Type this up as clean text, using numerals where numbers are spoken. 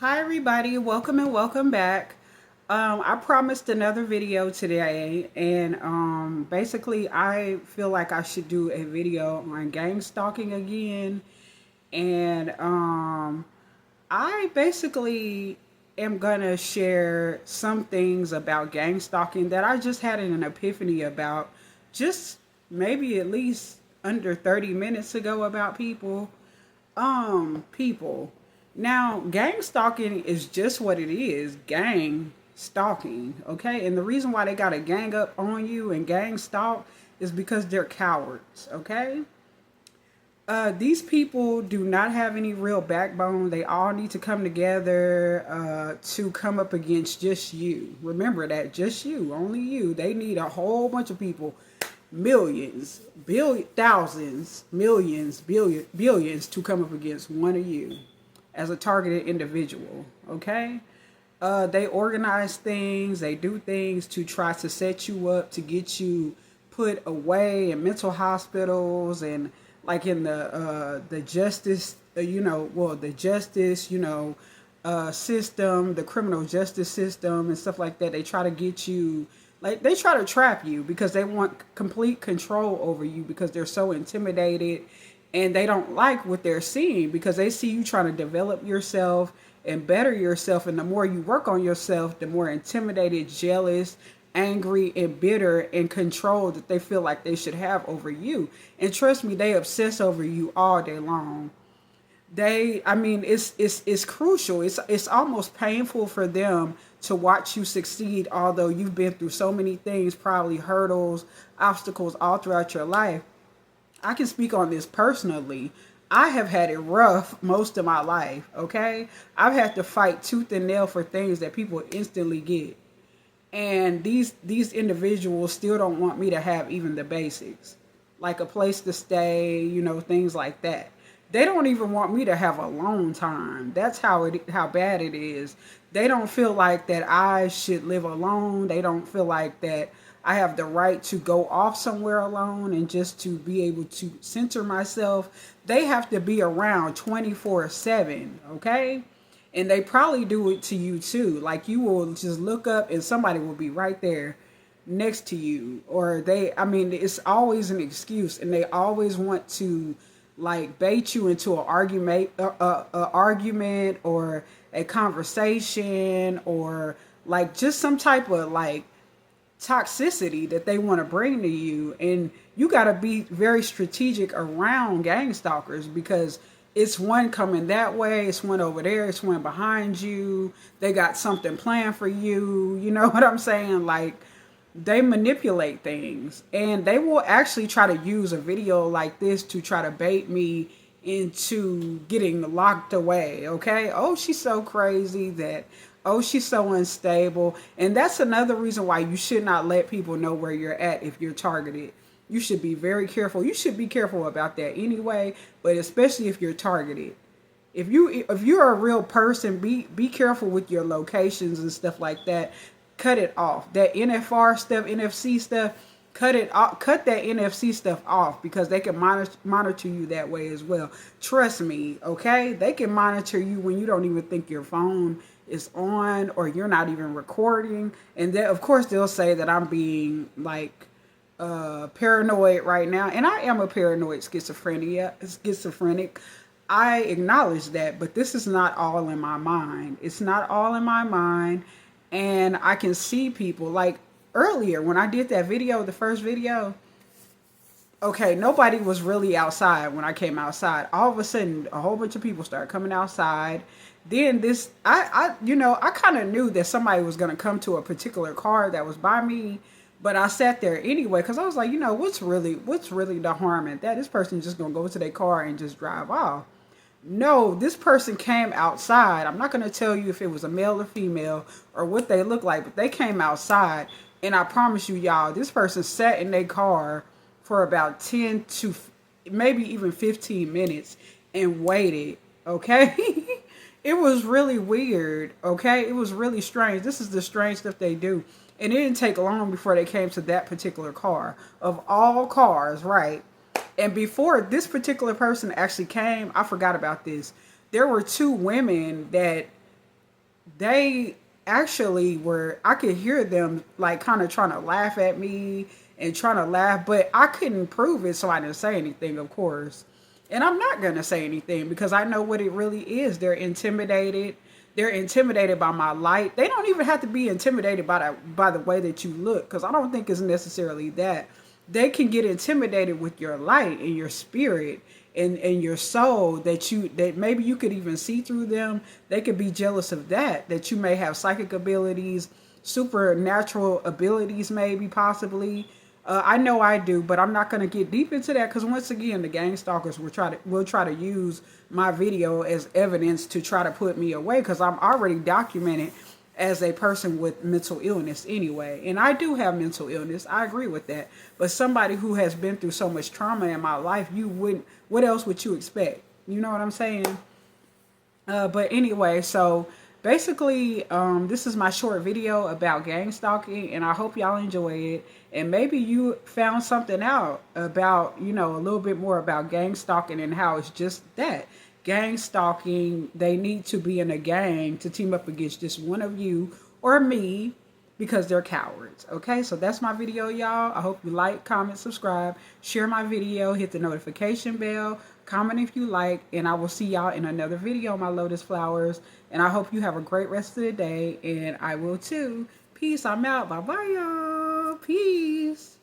Hi everybody, welcome and welcome back. I promised another video today, and basically I feel like I should do a video on gang stalking again. And I basically am gonna share some things about gang stalking that I just had an epiphany about just maybe at least under 30 minutes ago about people. Now, gang stalking is just what it is, gang stalking, okay? And the reason why they got a gang up on you and gang stalk is because they're cowards, okay? These people do not have any real backbone. They all need to come together to come up against just you. Remember that, just you, only you. They need a whole bunch of people, millions, thousands, millions, billions to come up against one of you as a targeted individual. Okay. They organize things, they do things to try to set you up, to get you put away in mental hospitals and like in the justice, the justice, system, the criminal justice system and stuff like that. They try to get you, like they try to trap you because they want complete control over you because they're so intimidated and they don't like what they're seeing because they see you trying to develop yourself and better yourself. And the more you work on yourself, the more intimidated, jealous, angry, and bitter and control that they feel like they should have over you. And trust me, they obsess over you all day long. It's crucial. It's almost painful for them to watch you succeed, although you've been through so many things, probably hurdles, obstacles all throughout your life. I can speak on this personally. I have had it rough most of my life, okay? I've had to fight tooth and nail for things that people instantly get. And these individuals still don't want me to have even the basics, like a place to stay, things like that. They don't even want me to have alone time. That's how bad it is. They don't feel like that I should live alone. They don't feel like that I have the right to go off somewhere alone and just to be able to center myself. They have to be around 24/7, okay? And they probably do it to you too. Like you will just look up and somebody will be right there next to you. Or it's always an excuse and they always want to like bait you into an argument or a conversation or like just some type of like toxicity that they want to bring to you. And you got to be very strategic around gang stalkers because it's one coming that way, it's one over there, it's one behind you. They got something planned for you. You know what I'm saying? Like they manipulate things and they will actually try to use a video like this to try to bait me into getting locked away. Okay. Oh, she's so crazy that, oh, she's so unstable. And that's another reason why you should not let people know where you're at if you're targeted. You should be very careful. You should be careful about that anyway, but especially if you're targeted. If you're a real person, be careful with your locations and stuff like that. Cut it off. That NFR stuff, NFC stuff, cut it off. Cut that NFC stuff off because they can monitor you that way as well. Trust me, okay? They can monitor you when you don't even think your phone is on or you're not even recording. And then of course they'll say that I'm being like paranoid right now, and I am a paranoid schizophrenic. I acknowledge that, but this is not all in my mind. It's not all in my mind, and I can see people like earlier when I did that video, the first video. Okay, nobody was really outside when I came outside. All of a sudden, a whole bunch of people started coming outside. Then I kind of knew that somebody was gonna come to a particular car that was by me, but I sat there anyway because I was like, what's really the harm in that? This person's just gonna go to their car and just drive off. No, this person came outside. I'm not gonna tell you if it was a male or female or what they look like, but they came outside, and I promise you, y'all, this person sat in their car for about 10 to maybe even 15 minutes and waited, okay? It was really weird, okay? It was really strange. This is the strange stuff they do. And it didn't take long before they came to that particular car. Of all cars, right? And before this particular person actually came, I forgot about this. There were two women that they actually were, I could hear them like kind of trying to laugh at me and trying to laugh, but I couldn't prove it, so I didn't say anything, of course. And I'm not going to say anything because I know what it really is. They're intimidated. They're intimidated by my light. They don't even have to be intimidated by the way that you look, because I don't think it's necessarily that. They can get intimidated with your light and your spirit and your soul, that maybe you could even see through them. They could be jealous of that you may have psychic abilities, supernatural abilities, maybe, possibly. I know I do, but I'm not going to get deep into that because, once again, the gang stalkers will try to use my video as evidence to try to put me away, because I'm already documented as a person with mental illness anyway. And I do have mental illness. I agree with that. But somebody who has been through so much trauma in my life, what else would you expect? You know what I'm saying? But anyway, so basically, this is my short video about gang stalking, and I hope y'all enjoy it. And maybe you found something out about, a little bit more about gang stalking and how it's just that. Gang stalking, they need to be in a gang to team up against just one of you or me, because they're cowards. Okay, so that's my video, y'all. I hope you like, comment, subscribe, share my video, hit the notification bell, comment if you like, and I will see y'all in another video, my lotus flowers. And I hope you have a great rest of the day, and I will too. Peace. I'm out. Bye bye, y'all. Peace.